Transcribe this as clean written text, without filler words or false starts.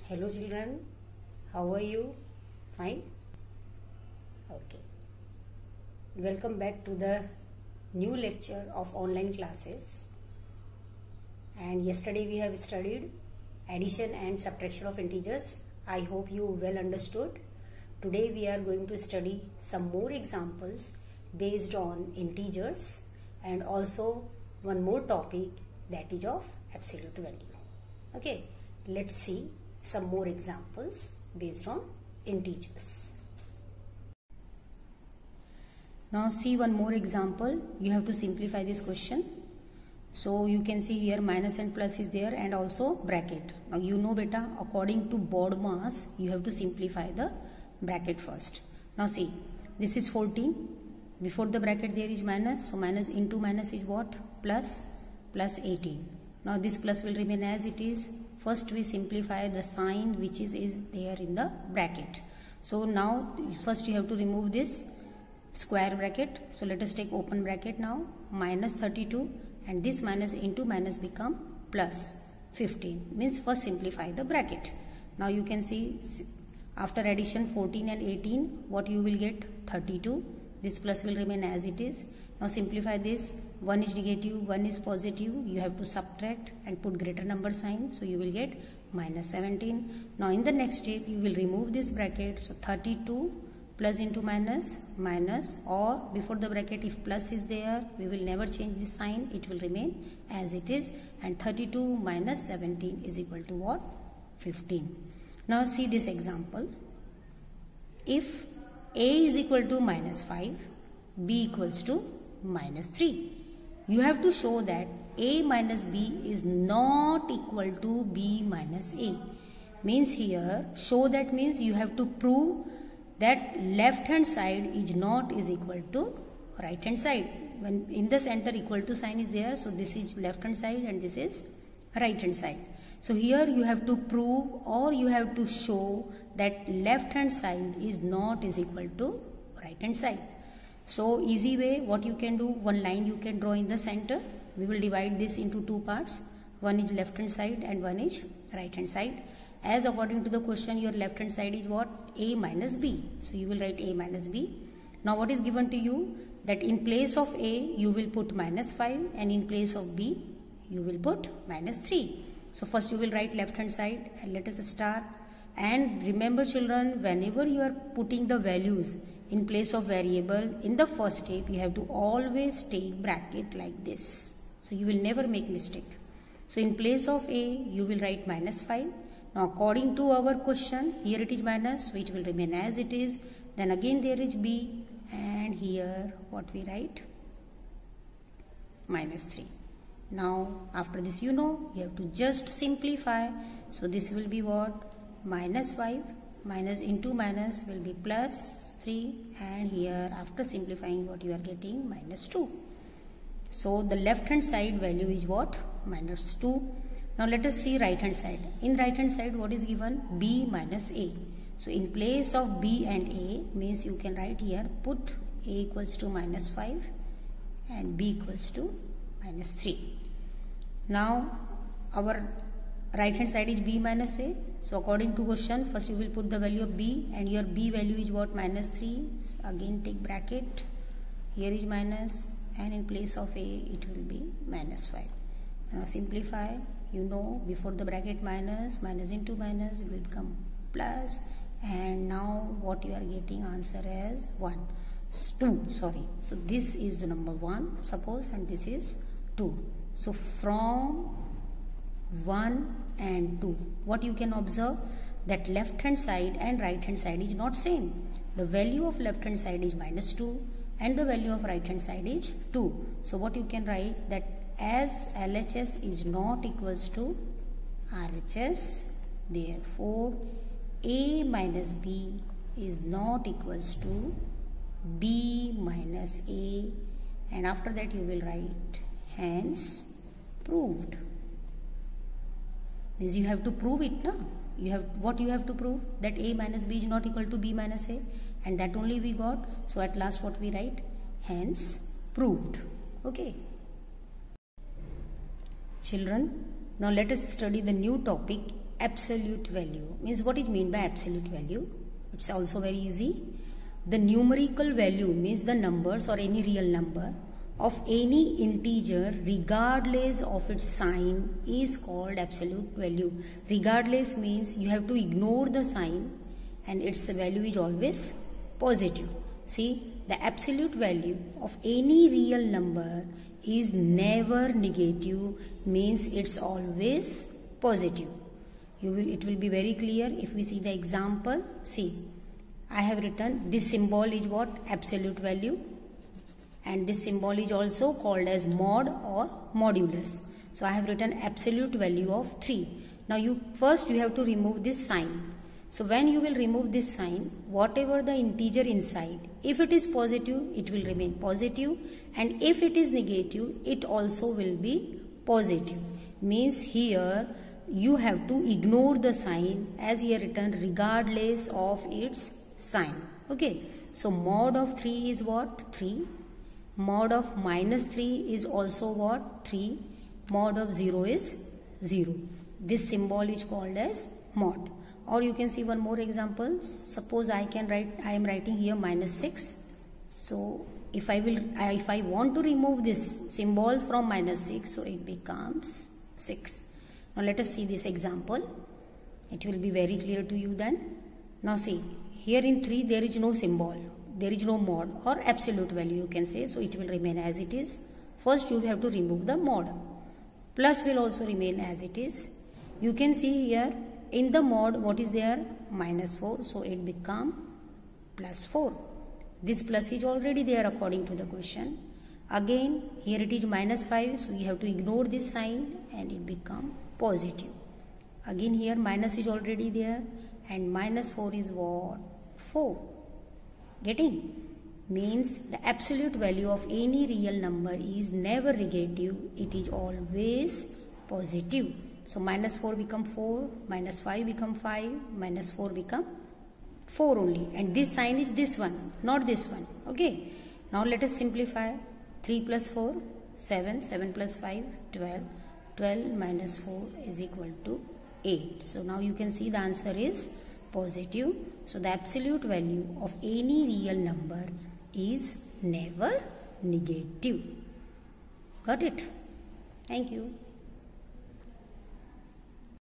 Hello children, how are you? Fine? Okay. Welcome back to the new lecture of online classes. And yesterday we have studied addition and subtraction of integers. I hope you well understood. Today we are going to study some more examples based on integers and also one more topic, that is of absolute value. Okay, let's see some more examples based on integers. Now see one more example. You have to simplify this question. So you can see here minus and plus is there and also bracket. Now you know beta, according to board mass you have to simplify the bracket first. Now see, this is 14. Before the bracket there is minus. So minus into minus is what? Plus 18. Now this plus will remain as it is. First we simplify the sign which is there in the bracket. So now first you have to remove this square bracket. So let us take open bracket now. Minus 32 and this minus into minus become plus 15. Means first simplify the bracket. Now you can see after addition 14 and 18 what you will get? 32. This plus will remain as it is. Now simplify this. 1 is negative, 1 is positive. You have to subtract and put greater number sign. So you will get minus 17. Now in the next step you will remove this bracket. So 32 plus into minus, minus, or before the bracket if plus is there, we will never change this sign. It will remain as it is. And 32 minus 17 is equal to what? 15. Now see this example. If A is equal to minus 5, B equals to minus 3. You have to show that A minus B is not equal to B minus A. Means here, show that means you have to prove that left hand side is not is equal to right hand side. When in the center equal to sign is there, so this is left hand side and this is right hand side. So here you have to prove or you have to show that left hand side is not is equal to right hand side. So easy way, what you can do, one line you can draw in the center. We will divide this into two parts. One is left hand side and one is right hand side. As according to the question, your left hand side is what? A minus B. So you will write A minus B. Now what is given to you? That in place of A you will put minus 5 and in place of B you will put minus 3. So first you will write left hand side and let us start. And remember children, whenever you are putting the values in place of variable, in the first step you have to always take bracket like this. So you will never make mistake. So in place of A you will write minus 5. Now according to our question, here it is minus, so it will remain as it is. Then again there is B and here what we write? Minus 3. Now after this you have to just simplify. So this will be what? Minus 5 minus into minus will be plus 3 and here after simplifying what you are getting? Minus 2. So the left hand side value is what? Minus 2. Now let us see right hand side. In right hand side what is given? B minus A. So in place of B and A means you can write here, put A equals to minus 5 and B equals to minus 3. Now our right hand side is B minus A. So according to question, first you will put the value of B and your B value is what? Minus 3. Again take bracket. Here is minus and in place of A it will be minus 5. Now simplify. Before the bracket minus into minus will become plus, and now what you are getting answer as 2. Sorry. So this is the number 1 suppose and this is 2. So from 1 and 2 what you can observe? That left hand side and right hand side is not same. The value of left hand side is minus 2 and the value of right hand side is 2. So what you can write? That as LHS is not equals to RHS, therefore A minus B is not equals to B minus A, and after that you will write hence proved. Means you have to prove it, no? What you have to prove? That A minus B is not equal to B minus A, and that only we got. So at last what we write? Hence proved. Okay. Children, now let us study the new topic absolute value. Means what it mean by absolute value? It's also very easy. The numerical value means the numbers or any real number of any integer regardless of its sign is called absolute value. Regardless means you have to ignore the sign and its value is always positive. See, the absolute value of any real number is never negative, means it's always positive. It will be very clear if we see the example. See, I have written this symbol is what? Absolute value, and this symbol is also called as mod or modulus. So I have written absolute value of 3. Now first you have to remove this sign. So when you will remove this sign, whatever the integer inside, if it is positive, it will remain positive, and if it is negative, it also will be positive. Means here you have to ignore the sign, as here written, regardless of its sign. Okay, so mod of 3 is what? 3. Mod of minus 3 is also what? 3. Mod of 0 is 0. This symbol is called as mod. Or you can see one more example. Suppose I am writing here minus 6. So if I want to remove this symbol from minus 6, so it becomes 6. Now let us see this example. It will be very clear to you then. Now see, here in 3 there is no symbol. There is no mod or absolute value, you can say. So it will remain as it is. First you have to remove the mod. Plus will also remain as it is. You can see here in the mod what is there? Minus 4. So it become plus 4. This plus is already there according to the question. Again here it is minus 5. So you have to ignore this sign and it become positive. Again here minus is already there, and minus 4 is what? 4. Getting? Means the absolute value of any real number is never negative. It is always positive. So minus 4 become 4, minus 5 become 5, minus 4 become 4 only. And this sign is this one, not this one. Okay. Now let us simplify. 3 plus 4, 7, 7 plus 5, 12. 12 minus 4 is equal to 8. So now you can see the answer is positive. So the absolute value of any real number is never negative. Got it? Thank you.